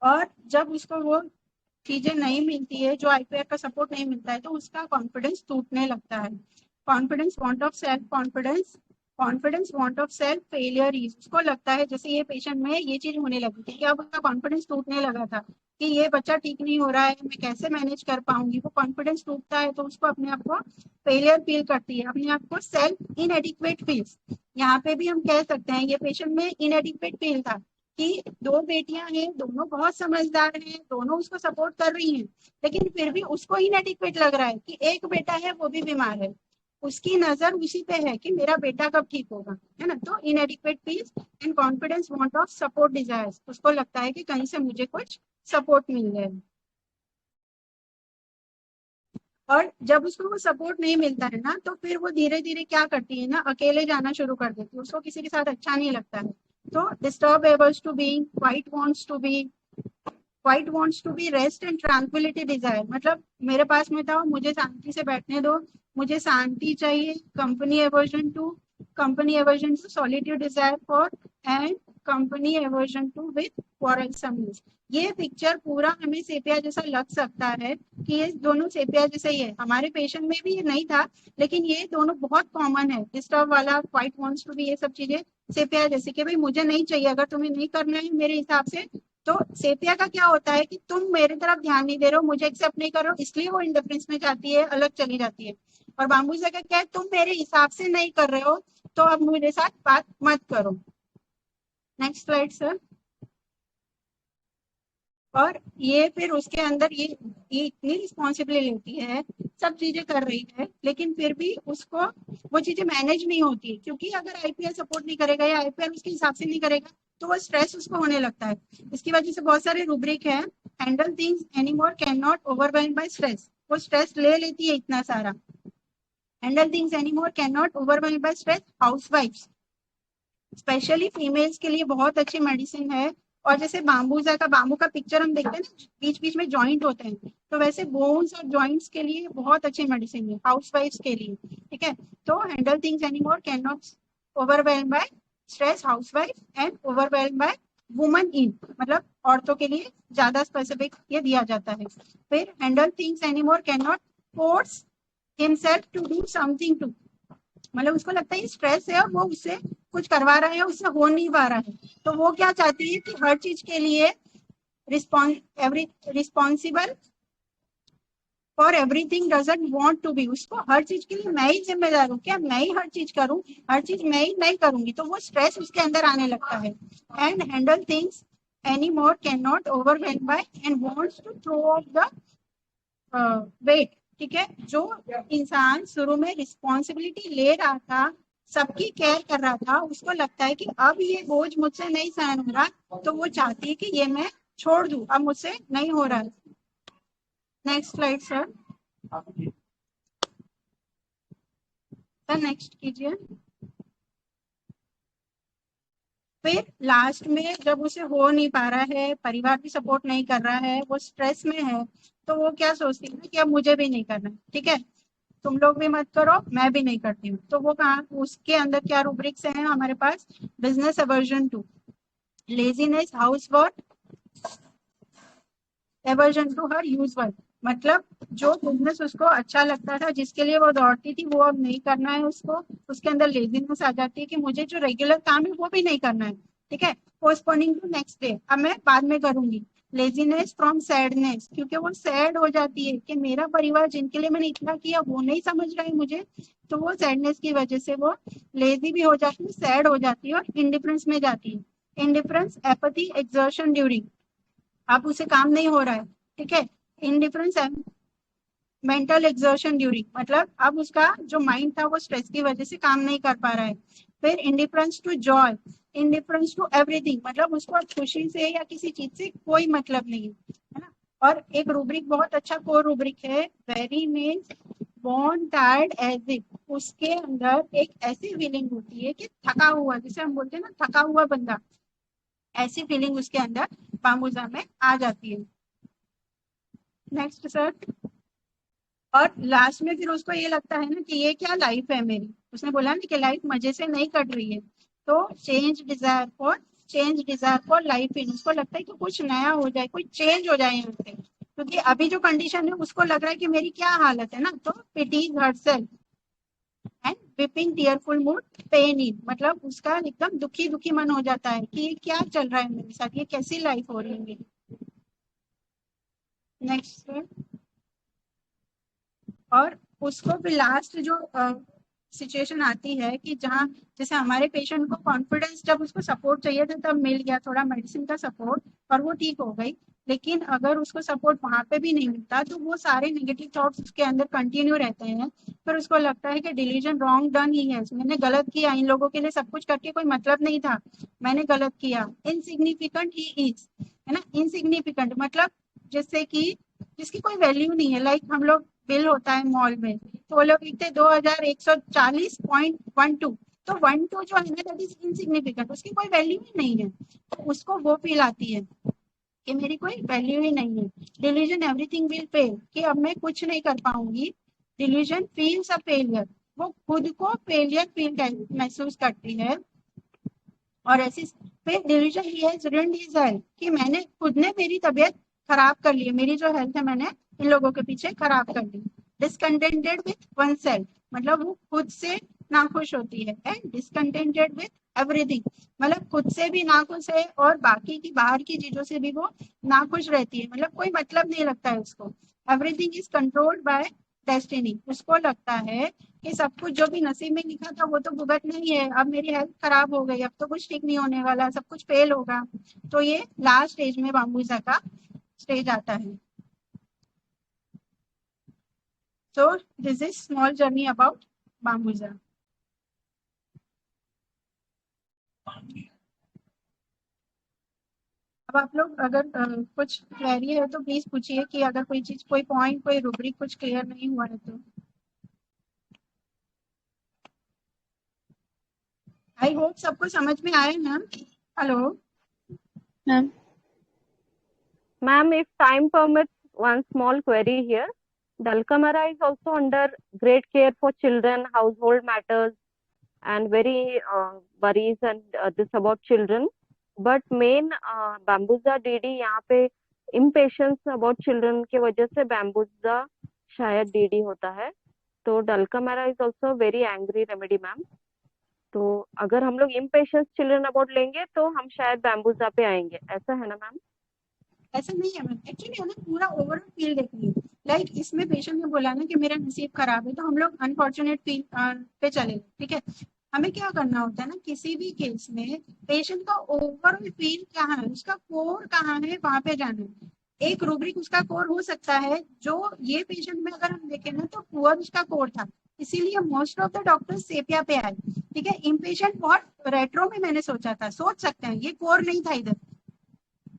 और जब उसको वो चीजें नहीं मिलती है, जो आईपीआर का सपोर्ट नहीं मिलता है, तो उसका कॉन्फिडेंस टूटने लगता है। Confidence, want of self confidence confidence want of self failure is, उसको लगता है जैसे ये पेशेंट में ये चीज होने लगी थी कि अब उसका कॉन्फिडेंस टूटने लगा था कि ये बच्चा ठीक नहीं हो रहा है, मैं कैसे मैनेज कर पाऊंगी। वो कॉन्फिडेंस टूटता है तो उसको अपने आप को फेलियर फील करती है, अपने आप को सेल्फ इनएडिक्वेट फील्स। यहाँ पे भी हम कह सकते हैं ये पेशेंट में इनएडिक्वेट फील था कि दो बेटियां हैं, दोनों बहुत समझदार हैं, दोनों उसको सपोर्ट कर रही हैं, लेकिन फिर भी उसको इनएडिक्वेट लग रहा है कि एक बेटा है वो भी बीमार है, उसकी नजर उसी पे है कि मेरा बेटा कब ठीक होगा, है ना। तो इनएडिक्वेट feels and confidence want of support desires, उसको लगता है कि कहीं से मुझे कुछ सपोर्ट मिल जाए। और जब उसको वो सपोर्ट नहीं मिलता है ना तो फिर वो धीरे धीरे क्या करती है ना, अकेले जाना शुरू कर देती है, उसको किसी के साथ अच्छा नहीं लगता है। तो disturb ables to be, quite wants to be rest and tranquility desire, मतलब मेरे पास में था, मुझे शांति से बैठने दो, मुझे शांति चाहिए। Company aversion to solitude desire for and company aversion to with quarrelsomeness। ये पिक्चर पूरा हमें सेपिया जैसा लग सकता है कि ये दोनों सेपिया जैसा ही है। हमारे पेशेंट में भी ये नहीं था, लेकिन ये दोनों बहुत कॉमन है, डिस्टर्ब वाला, क्वाइट वांट्स टू बी, ये सब चीजें सेपिया जैसे कि भाई मुझे नहीं चाहिए, अगर तुम्हें नहीं करना है मेरे हिसाब से। तो सेपिया का क्या होता है कि तुम मेरी तरफ ध्यान नहीं दे रहे हो, मुझे एक्सेप्ट नहीं कर रहे हो, इसलिए वो इंडिफरेंस में जाती है, अलग चली जाती है। और बाम्बूजा का क्या है, तुम मेरे हिसाब से नहीं कर रहे हो तो अब मेरे साथ बात मत करो। Next slide sir. और ये फिर उसके अंदर ये इतनी रिस्पॉन्सिबिलिटी लेती है, सब चीजें कर रही है, लेकिन फिर भी उसको वो चीजें मैनेज नहीं होती, क्योंकि अगर आईपीएल सपोर्ट नहीं करेगा या आईपीएल उसके हिसाब से नहीं करेगा तो वो स्ट्रेस उसको होने लगता है। इसकी वजह से बहुत सारे रूब्रिक है। Handle things anymore, can not overwhelm by stress, वो स्ट्रेस ले लेती है इतना सारा। Handle things anymore, can not overwhelm by stress, हाउसवाइफ्स स्पेशली फीमेल्स के लिए बहुत अच्छी मेडिसिन है। और जैसे बाम्बूजा का, बाम्बू का पिक्चर हम देखते हैं ना, बीच बीच में जॉइंट होते हैं, तो वैसे बोन्स और जॉइंट्स के लिए बहुत अच्छी मेडिसिन है हाउसवाइफ्स के लिए, ठीक है। तो handle things anymore, can not overwhelm by stress, housewife and overwhelm by woman in, मतलब औरतों के लिए ज्यादा स्पेसिफिक ये दिया जाता है। फिर handle things anymore, can not force himself to do something to, मतलब उसको लगता है स्ट्रेस है और वो उससे कुछ करवा रहा है, उससे हो नहीं पा रहा है, तो वो क्या चाहती है कि हर चीज के लिए responsible for everything, doesn't want to be, उसको हर चीज के लिए मैं ही जिम्मेदार हूँ, क्या मैं ही हर चीज करूँ, हर चीज मैं ही नहीं करूंगी, तो वो स्ट्रेस उसके अंदर आने लगता है। And handle things any more, can not overwhelm by and wants to throw off the weight, ठीक है। जो इंसान शुरू में रिस्पॉन्सिबिलिटी ले रहा था, सबकी केयर कर रहा था, उसको लगता है कि अब ये बोझ मुझसे नहीं सहन हो रहा, तो वो चाहती है कि ये मैं छोड़ दूं, अब मुझसे नहीं हो रहा। Next slide sir. Sir next कीजिए। फिर लास्ट में जब उसे हो नहीं पा रहा है, परिवार भी सपोर्ट नहीं कर रहा है, वो स्ट्रेस में है, तो वो क्या सोचती है कि अब मुझे भी नहीं करना, ठीक है, तुम लोग भी मत करो, मैं भी नहीं करती हूँ। तो वो कहाँ, उसके अंदर क्या रूब्रिक्स हैं हमारे पास, business aversion to, laziness, house work, aversion to her use work, मतलब जो बिजनेस उसको अच्छा लगता था, जिसके लिए वो दौड़ती थी, वो अब नहीं करना है उसको, उसके अंदर लेजीनेस आ जाती है कि मुझे जो रेगुलर काम है वो भी नहीं करना है, ठीक है। पोस्टपोनिंग टू नेक्स्ट डे, अब मैं बाद में करूंगी। लेजीनेस फ्रॉम सैडनेस, क्योंकि वो सैड हो जाती है कि मेरा परिवार जिनके लिए मैंने इतना किया वो नहीं समझ रहा है मुझे, तो वो सैडनेस की वजह से वो लेजी भी हो जाती है, सैड हो जाती है और इंडिफरेंस में जाती है। इंडिफरेंस, एपैथी, एक्सर्शन ड्यूरिंग, अब उसे काम नहीं हो रहा है, ठीक है। इंडिफरेंस, मेंटल एक्सर्शन ड्यूरिंग, मतलब अब उसका जो माइंड था वो स्ट्रेस की वजह से काम नहीं कर पा रहा है। फिर indifference to joy, indifference to everything, मतलब उसको खुशी से या किसी चीज से कोई मतलब नहीं है ना। और एक रूब्रिक बहुत अच्छा कोर रूब्रिक है, weary means born tired as if, उसके अंदर एक ऐसी फीलिंग होती है कि थका हुआ, जिसे हम बोलते हैं ना थका हुआ बंदा, ऐसी फीलिंग उसके अंदर बाम्बूजा में आ जाती है। Next sir. और लास्ट में फिर उसको ये लगता है ना कि ये क्या लाइफ है मेरी, उसने बोला ना कि लाइफ मजे से नहीं कट रही है, तो change desire for life in, उसको लगता है कि कुछ नया हो जाए, कुछ चेंज हो जाए यहाँ पे, क्योंकि अभी जो कंडीशन है उसको लग रहा है कि मेरी क्या हालत है ना, तो pities herself, and weeping tearful mood, pain in, मतलब उसका एकदम दुखी दुखी मन हो जाता है कि ये क्या चल रहा है मेरे साथ, ये कैसी लाइफ हो रही है मेरी। नेक्स्ट। और उसको भी लास्ट जो सिचुएशन आती है कि जहाँ जैसे हमारे पेशेंट को कॉन्फिडेंस, जब उसको सपोर्ट चाहिए था तब मिल गया थोड़ा मेडिसिन का सपोर्ट और वो ठीक हो गई, लेकिन अगर उसको सपोर्ट वहां पे भी नहीं मिलता तो वो सारे नेगेटिव थॉट्स उसके अंदर कंटिन्यू रहते हैं। फिर उसको लगता है कि डिलीजन रॉन्ग डन ही है, मैंने गलत किया, इन लोगों के लिए सब कुछ करके कोई मतलब नहीं था, मैंने गलत किया। इनसिग्निफिकेंट ही इज, है ना, इनसिग्निफिकेंट मतलब जैसे कि जिसकी कोई वैल्यू नहीं है। लाइक हम लोग बिल होता है मॉल में तो वो लोग लिखते 2140.12, तो 12 जो है ना दैट इज इनसिग्निफिकेंट, उसकी कोई वैल्यू ही नहीं है, तो उसको वो फील आती है कि मेरी कोई वैल्यू ही नहीं है। डिलीजन एवरीथिंग विल फेल, कि अब मैं कुछ नहीं कर पाऊंगी। डिलीजन फील्स अ फेलियर, वो खुद को फेलियर फील महसूस करती है। और ऐसी फिर delusion he has ruined his health, कि मैंने खुद ने मेरी तबीयत खराब कर ली है, मेरी जो हेल्थ है मैंने इन लोगों के पीछे खराब कर ली। डिसकंटेंटेड विथ वन सेल्फ, मतलब वो खुद से नाखुश होती है। एंड डिसकंटेंटेड विथ एवरीथिंग, मतलब खुद से भी नाखुश है और बाकी की बाहर की चीजों से भी वो नाखुश रहती है, मतलब कोई मतलब नहीं लगता है उसको। Everything is controlled by destiny, उसको लगता है कि सब कुछ जो भी नसीब में लिखा था वो तो भुगतना ही है, अब मेरी हेल्थ खराब हो गई, अब तो कुछ ठीक नहीं होने वाला, सब कुछ फेल होगा। तो ये लास्ट स्टेज में बाम्बूजा का स्टेज आता है। So this is small journey about bambusa. अब आप लोग अगर कुछ क्वेरी है तो प्लीज पूछिए, कि अगर कोई चीज, कोई पॉइंट, कोई रूब्रिक कुछ क्लियर नहीं हुआ है तो। आई होप सबको समझ में आए ना। Hello. Ma'am Ma'am, if time permits, one small query here. Dalkamara is also under great care for children, household matters, and very worries and this about children. But main Bambuza DD यहाँ पे impatience about children के वजह से Bambuza शायद DD होता है। तो dulcamara is also very angry remedy ma'am. तो अगर हम लोग impatience चिल्ड्रन अबाउट लेंगे तो हम शायद बैम्बूजा पे आएंगे, ऐसा है ना मैम? ऐसा नहीं है मैम, एक्चुअली हमें पूरा ओवरऑल फील देखनी है। लाइक इसमें पेशेंट ने बोला ना कि मेरा नसीब खराब है, तो हम लोग अनफॉर्चुनेट फील पे चले, ठीक है। हमें क्या करना होता है ना किसी भी केस में, पेशेंट का ओवरऑल फील क्या है, उसका कोर कहाँ है, वहां पे जाना है। एक रूब्रिक उसका कोर हो सकता है, जो ये पेशेंट में अगर हम देखें ना तो पुअर उसका कोर था, इसीलिए most of the doctors sepia पे आए, ठीक है। इम्पेशेंट बहुत रेट्रो में मैंने सोचा था, सोच सकते हैं, ये कोर नहीं था इधर।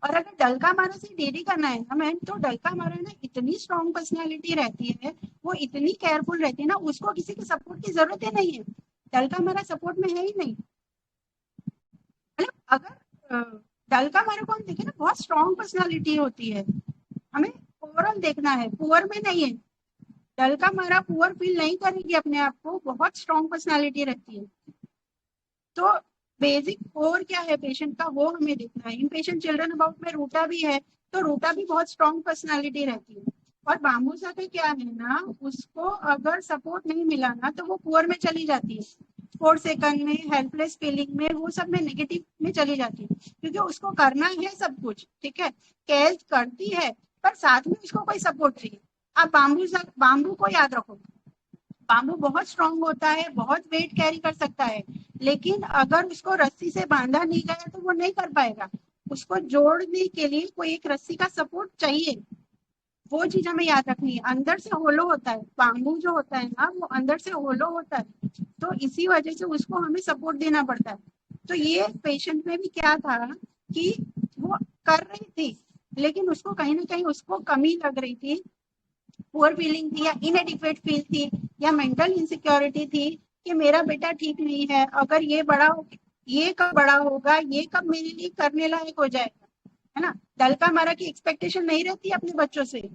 और अगर डलका मारा से डीडी करना है हमें, तो डलका मारा ना इतनी स्ट्रॉन्ग पर्सनालिटी रहती है, वो इतनी केयरफुल रहती है ना, उसको किसी के सपोर्ट की जरूरत ही नहीं है। डलका मारा सपोर्ट में है ही नहीं। मतलब अगर डलका मारा को हम देखें ना, बहुत स्ट्रॉन्ग पर्सनालिटी होती है, हमें ओवरऑल देखना है, पुअर में नहीं है। डलका मारा पुअर फील नहीं करेगी अपने आप को, बहुत स्ट्रॉन्ग पर्सनालिटी रहती है। तो बेसिक कोर क्या है पेशेंट का, वो हमें देखना है। इम्पेशेंट चिल्ड्रन अबाउट में रूटा भी है, तो रूटा भी बहुत स्ट्रॉन्ग पर्सनालिटी रहती है। और बाम्बूसा का क्या है ना, उसको अगर सपोर्ट नहीं मिला ना तो वो पुअर में चली जाती है, 4 सेकंड में, हेल्पलेस फीलिंग में, वो सब में नेगेटिव में चली जाती है, क्योंकि उसको करना है सब कुछ, ठीक है, केयर करती है, पर साथ में उसको कोई सपोर्ट चाहिए। आप बाम्बू को याद रखो, बाम्बू बहुत स्ट्रांग होता है, बहुत वेट कैरी कर सकता है, लेकिन अगर उसको रस्सी से बांधा नहीं गया तो वो नहीं कर पाएगा। उसको जोड़ने के लिए कोई एक रस्सी का सपोर्ट चाहिए, वो चीज हमें याद रखनी है। अंदर से होलो होता है बाम्बू जो होता है ना, वो अंदर से होलो होता है, तो इसी वजह से उसको हमें सपोर्ट देना पड़ता है। तो ये पेशेंट में भी क्या था कि वो कर रही थी, लेकिन उसको कहीं ना कहीं उसको कमी लग रही थी, पुअर फीलिंग थी, या इनएडिक्वेट फील थी, या मेंटल इनसिक्योरिटी थी कि मेरा बेटा ठीक नहीं है, अगर ये बड़ा हो, ये कब बड़ा होगा, ये कब मेरे लिए करने लायक हो जाएगा, है ना। डलका मारा की एक्सपेक्टेशन नहीं रहती अपने बच्चों से,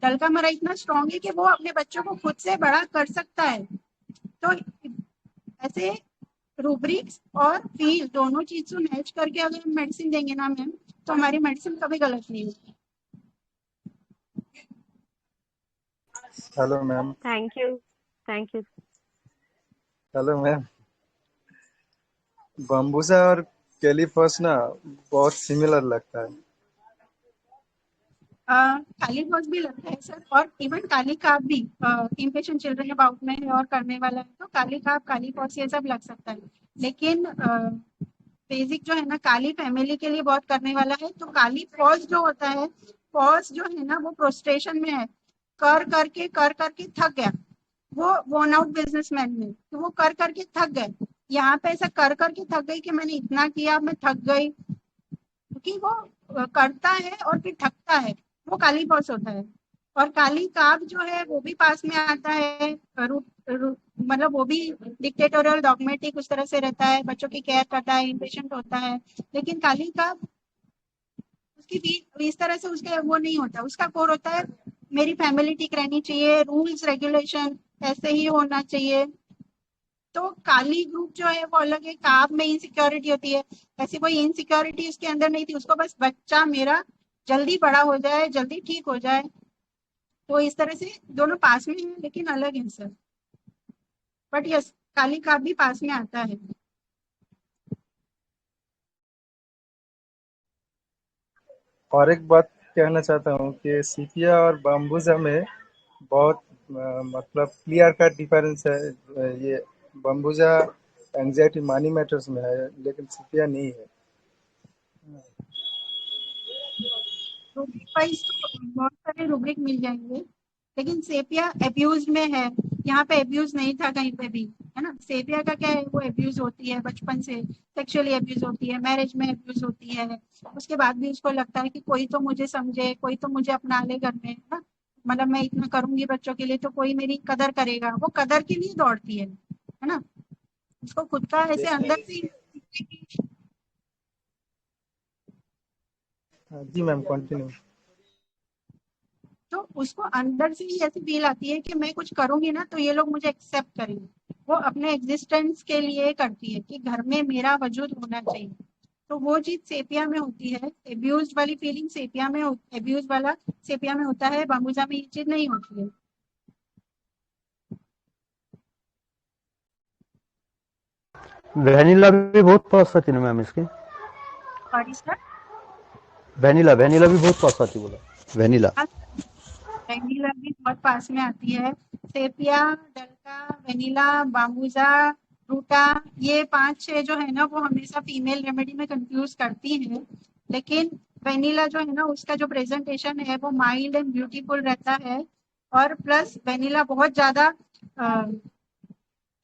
डलका मारा इतना स्ट्रांग है कि वो अपने बच्चों को खुद से बड़ा कर सकता है। तो ऐसे रूब्रिक्स और फील दोनों चीज को मैच करके अगर हम मेडिसिन देंगे ना मैम, तो हमारी मेडिसिन कभी गलत नहीं होगी। Hello ma'am. Thank you, thank you. Hello ma'am. Bambusa और कैलीफॉस ना बहुत सिमिलर लगता है। काली फौज भी लगता है सर, और इवन काली काप भी इम्पेशेंट चिल्ड्रन अबाउट में है और करने वाला है, तो काली काप, काली फौज ये सब लग सकता है। लेकिन बेसिक जो है ना, काली फैमिली के लिए बहुत करने वाला है। तो काली फौज जो होता है, फौज जो है ना वो प्रोस्ट्रेशन में है, कर करके थक गया। वो वोन आउट बिजनेसमैन में, तो वो कर करके थक गए। यहाँ पे ऐसा कर करके थक गई कि मैंने इतना किया, मैं थक गई, क्योंकि वो करता है और फिर थकता है, वो काली फौज होता है। और काली काब जो है वो भी पास में आता है। मतलब वो भी डिक्टेटोरियल डॉगमेटिक उस तरह से रहता है, बच्चों की केयर करता है, इम्पेशेंट होता है। लेकिन काली काब उसकी इस तरह से उसके वो नहीं होता, उसका कोर होता है मेरी फैमिली ठीक रहनी चाहिए, रूल्स रेगुलेशन ऐसे ही होना चाहिए। तो काली ग्रुप जो है वो अलग है, काब में इनसिक्योरिटी होती है, ऐसी कोई इनसिक्योरिटी उसके अंदर नहीं थी, उसको बस बच्चा मेरा जल्दी बड़ा हो जाए, जल्दी ठीक हो जाए। तो इस तरह से दोनों पास में हैं लेकिन अलग हैं सर। बट यस, काली काब भी पास में आता है। और एक बात कहना चाहता हूँ कि सीपिया और बम्बूजा में बहुत मतलब क्लियर कट डिफरेंस है। ये बम्बूजा एंजाइटी मनी मैटर्स में है, लेकिन सीपिया नहीं है। रूब्रिक वाइज तो बहुत सारे रूब्रिक मिल जाएंगे, लेकिन सेपिया एब्यूज में है, यहाँ पे एब्यूज नहीं था कहीं पे भी, है ना। सेपिया का क्या है, वो एब्यूज होती है बचपन से, सेक्सुअली एब्यूज होती है, मैरिज में एब्यूज होती है। उसके बाद भी उसको लगता है कि कोई तो मुझे समझे, कोई तो मुझे अपना ले घर में, है ना। मतलब मैं इतना करूंगी बच्चों के लिए तो कोई मेरी कदर करेगा, वो कदर के लिए दौड़ती है ना। उसको खुद का ऐसे अंदर से जी मैम, कंटिन्यू। तो उसको अंदर से ही ऐसी फील आती है कि मैं कुछ करूंगी ना तो ये लोग मुझे एक्सेप्ट करेंगे। वो अपने एग्जिस्टेंस के लिए करती है कि घर में मेरा वजूद होना चाहिए। तो वो चीज सेपिया में होती है, एब्यूज वाली फीलिंग सेपिया में, एब्यूज वाला सेपिया में होता है, बाम्बूजा में ये चीज नहीं होती है। वैनिला भी बहुत पास आती ना मैम इसके। Sorry sir. वैनिला वैनिला भी बहुत पास आती बोला। वैनिला। वेनिला भी बहुत पास में आती है। सेपिया, डल्का, वेनिला, बाम्बूजा, रूटा, ये 5-6 जो है ना वो हमेशा फीमेल रेमेडी में कंफ्यूज करती हैं। लेकिन वेनिला जो है ना उसका जो प्रेजेंटेशन है वो माइल्ड एंड ब्यूटीफुल रहता है। और प्लस वेनिला बहुत ज्यादा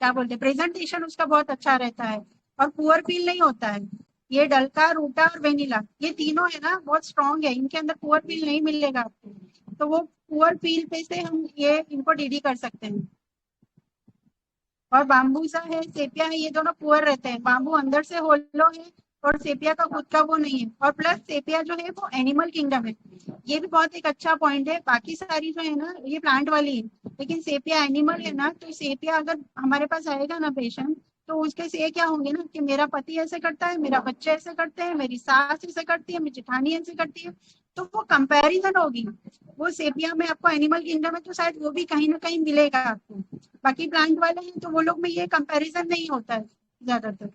क्या बोलते हैं, प्रेजेंटेशन उसका बहुत अच्छा रहता है और पुअर फील नहीं होता है। ये डल्का, रूटा और वेनिला ये तीनों है ना बहुत स्ट्रॉन्ग है, इनके अंदर पुअर फील नहीं मिलेगा आपको। तो वो पुअर फील पे से हम ये इनको डीडी कर सकते हैं। और बाम्बूसा है, सेपिया है, ये दोनों पुअर रहते हैं। बाम्बू अंदर से होलो है और सेपिया का खुद का वो नहीं है। और प्लस सेपिया जो है वो एनिमल किंगडम है, ये भी बहुत एक अच्छा पॉइंट है। बाकी सारी जो है ना ये प्लांट वाली है, लेकिन सेपिया एनिमल है ना। तो सेपिया अगर हमारे पास आएगा ना पेशेंट, तो उसके से क्या होंगे ना कि मेरा पति ऐसे करता है, मेरा बच्चा ऐसे करते हैं, मेरी सास ऐसे करती है, मेरी जेठानी ऐसे करती है। तो वो कंपैरिजन होगी। वो सेपिया में आपको एनिमल किंगडम है तो शायद वो भी कहीं ना कहीं मिलेगा आपको। बाकी प्लांट वाले हैं तो वो लोग में ये कंपैरिजन नहीं होता है ज्यादातर।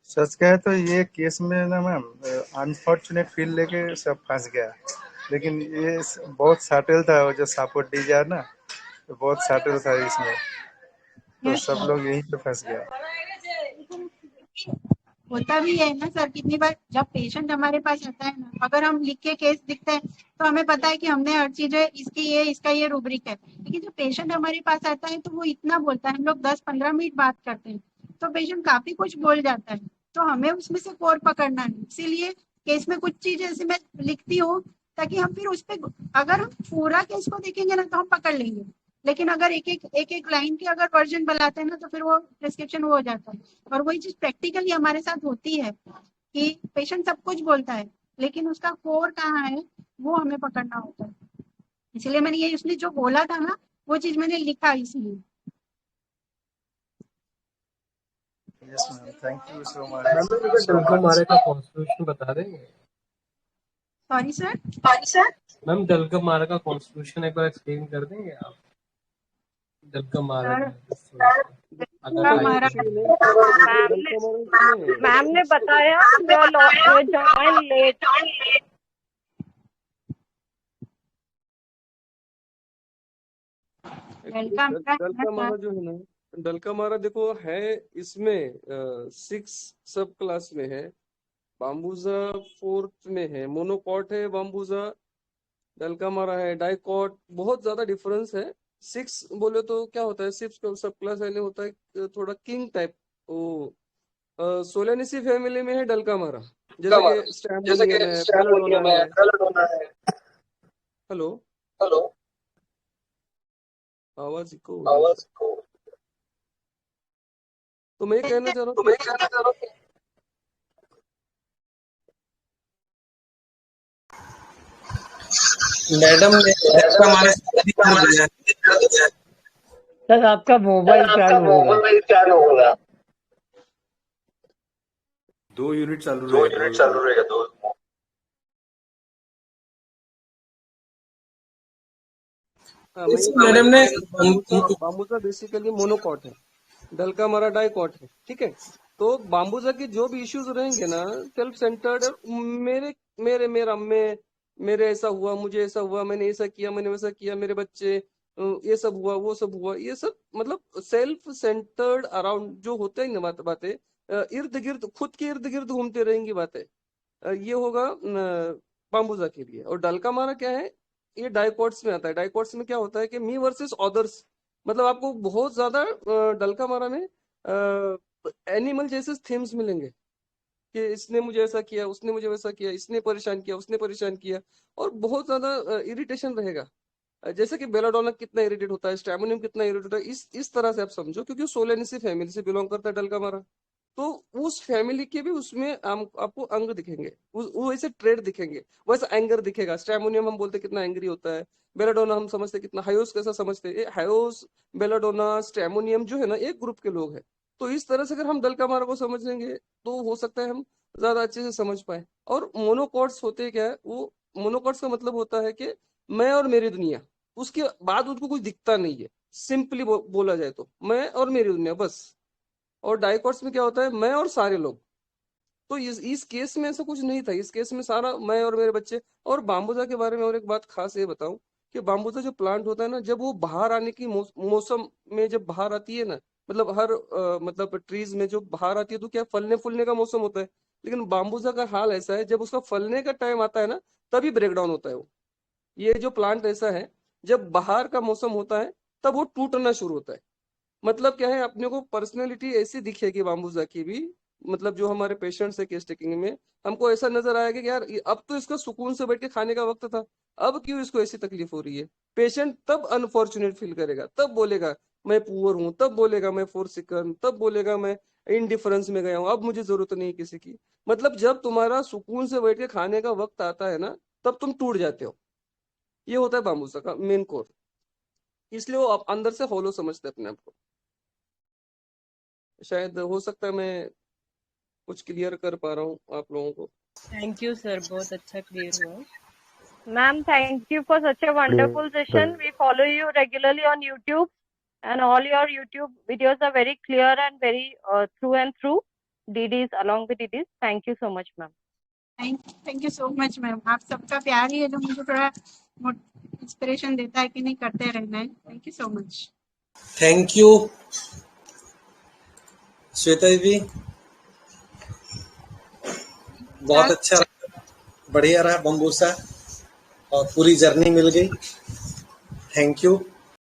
सच कहे तो ये केस में ना मैम अनफॉर्चुनेट फील लेके सब फंस गया। लेकिन ये बहुत सटल था, वो जो सपोर्ट डिजायर ना, तो बहुत सटल था इसमें, तो यस सब लोग यहीं पे फंस गया। होता भी है ना सर, कितनी बार जब पेशेंट हमारे पास आता है ना, अगर हम लिख के केस दिखते हैं तो हमें पता है कि हमने हर चीज है इसकी ये इसका ये रूब्रिक है। लेकिन जब पेशेंट हमारे पास आता है तो वो इतना बोलता है, हम लोग 10-15 मिनट बात करते हैं तो पेशेंट काफी कुछ बोल जाता है। तो हमें उसमें से कोर पकड़ना है, इसीलिए केस में कुछ चीजें ऐसे मैं लिखती हूँ ताकि हम फिर उस पर, अगर हम पूरा केस को देखेंगे ना तो हम पकड़ लेंगे। लेकिन अगर एक एक लाइन के अगर वर्जन बनाते हैं ना तो फिर वो प्रिस्क्रिप्शन वो हो जाता है। और वही चीज प्रैक्टिकली हमारे साथ होती है कि पेशेंट सब कुछ बोलता है लेकिन उसका कोर कहाँ है वो हमें पकड़ना होता है। इसलिए मैंने ये उसने जो बोला था ना वो चीज मैंने लिखा इसलिए। Yes ma'am, thank you so ma'am much. मुझे डलगमारा का कॉन्स्टिट्यूशन बता देंगे? Sorry sir. मैम डलगमारा का कॉन्स्टिट्यूशन एक बार एक्सप्लेन कर देंगे आप? डलगमारा सर का अगर का टाइम मारा मैम ने बताया यू जॉइन लेट। वेलकम डल का मारा जो है ना, डल का मारा देखो है इसमें 6 सब क्लास में है, बाम्बूजा 4th में है, मोनोकॉट है बाम्बूजा, डल का मारा है डाइकॉट, बहुत ज्यादा डिफरेंस है। 6 बोले तो क्या होता है, 6 सब क्लास है होता है थोड़ा किंग टाइप, वो सोलेनिसी फैमिली में है डल का मारा, जैसे कि स्टैमोनियम है, बेलाडोना है। हेलो, आवाज इको हो रही है। तो मैं ये कहना चाह रहा हूँ कि मैडम ने हमारे शादी कर दिया। सर आपका मोबाइल चालू होगा। 2 यूनिट चालू रहेगा। मैडम ने बाम्बूजा बेसिकली मोनोकॉट है, डल का मारा डाइकॉट है, ठीक है। तो बाम्बूजा की जो भी इश्यूज रहेंगे ना, सेल्फ सेंटर्ड, मेरे मेरे मेरा मैं, मेरे ऐसा हुआ, मुझे ऐसा हुआ, मैंने ऐसा किया, मैंने वैसा किया, मेरे बच्चे, ये सब हुआ, वो सब हुआ, ये सब मतलब सेल्फ सेंटर्ड अराउंड जो होते हैं ना बातें, इर्द गिर्द, खुद के इर्द गिर्द घूमते रहेंगी बातें। ये होगा बाम्बूजा के लिए। और डल का मारा क्या है, ये डाइकॉट्स में आता है। डाइकॉट्स में क्या होता है कि मी वर्सेस अदर्स, मतलब आपको बहुत ज्यादा डल का मारा में एनिमल जैसे थीम्स मिलेंगे कि इसने मुझे ऐसा किया, उसने मुझे वैसा किया, इसने परेशान किया, उसने परेशान किया, और बहुत ज्यादा इरिटेशन रहेगा। जैसे कि बेलाडोना कितना इरिटेट होता है, स्टैमोनियम कितना इरिटेट होता है, इस तरह से आप समझो, क्योंकि सोलेनिसी फैमिली से बिलोंग करता है डल का मारा। तो उस फैमिली के भी उसमें आपको अंग दिखेंगे, वो वैसे ट्रेड दिखेंगे, वैसा एंगर दिखेगा। स्टैमोनियम हम बोलते कितना एंग्री होता है, बेलाडोना हम समझते कितना, हायोस कैसा समझते हैं, हायोस, बेलाडोना, स्टैमोनियम जो है ना, एक ग्रुप के लोग हैं। तो इस तरह से अगर हम डल का मारा को समझ लेंगे तो हो सकता है हम ज्यादा अच्छे से समझ पाए। और मोनोकॉट्स होते क्या है, वो मोनोकॉट्स का मतलब होता है कि मैं और मेरी दुनिया, उसके बाद उनको कुछ दिखता नहीं है। सिंपली बोला जाए तो मैं और मेरी दुनिया बस। और डाइकॉट्स में क्या होता है, मैं और सारे लोग। तो इस केस में ऐसा कुछ नहीं था, इस केस में सारा मैं और मेरे बच्चे। और बाम्बूजा के बारे में और एक बात खास ये बताऊं कि बाम्बूजा जो प्लांट होता है ना, जब वो बाहर आने की मौसम में जब बाहर आती है ना, मतलब हर मतलब ट्रीज में जो बाहर आती है तो क्या फलने फूलने का मौसम होता है। लेकिन बाम्बूजा का हाल ऐसा है, जब उसका फलने का टाइम आता है ना, तभी ब्रेकडाउन होता है वो। ये जो प्लांट ऐसा है, जब बाहर का मौसम होता है तब वो टूटना शुरू होता है। मतलब क्या है, अपने को पर्सनैलिटी ऐसी दिखेगी बाम्बूजा की भी, मतलब जो हमारे पेशेंट्स है केस टेकिंग में, हमको ऐसा नजर आएगा कि यार अब तो इसका सुकून से बैठ के खाने का वक्त था, अब क्यों इसको ऐसी तकलीफ हो रही है। पेशेंट तब अनफॉर्चुनेट फील करेगा, तब बोलेगा मैं पुअर हूँ, तब बोलेगा मैं फोरसिकन, तब बोलेगा मैं इनडिफरेंस में गया हूँ, अब मुझे जरूरत नहीं है किसी की। मतलब जब तुम्हारा सुकून से बैठ के खाने का वक्त आता है ना, तब तुम टूट जाते हो। ये होता है बाम्बूसा का मेन कोर, इसलिए वो अंदर से होलो समझते हैं अपने आप को। शायद हो सकता है मैं कुछ क्लियर कर पा रहा हूँ आप लोगों को। थैंक यू सर, बहुत अच्छा क्लियर हुआ। Ma'am thank you for such a wonderful session. We follow you regularly on YouTube and all your YouTube videos are very clear and very through and through DDs along with DDs. Thank you so much, ma'am. Thank you so much ma'am. आप सबका प्यार ही है जो मुझे थोड़ा inspiration देता है कि नहीं, करते रहना है। Thank you so much. Thank you Shweta दीदी, बहुत अच्छा रहा, बढ़िया रहा बम्बूसा, और पूरी जर्नी मिल गई। Thank you.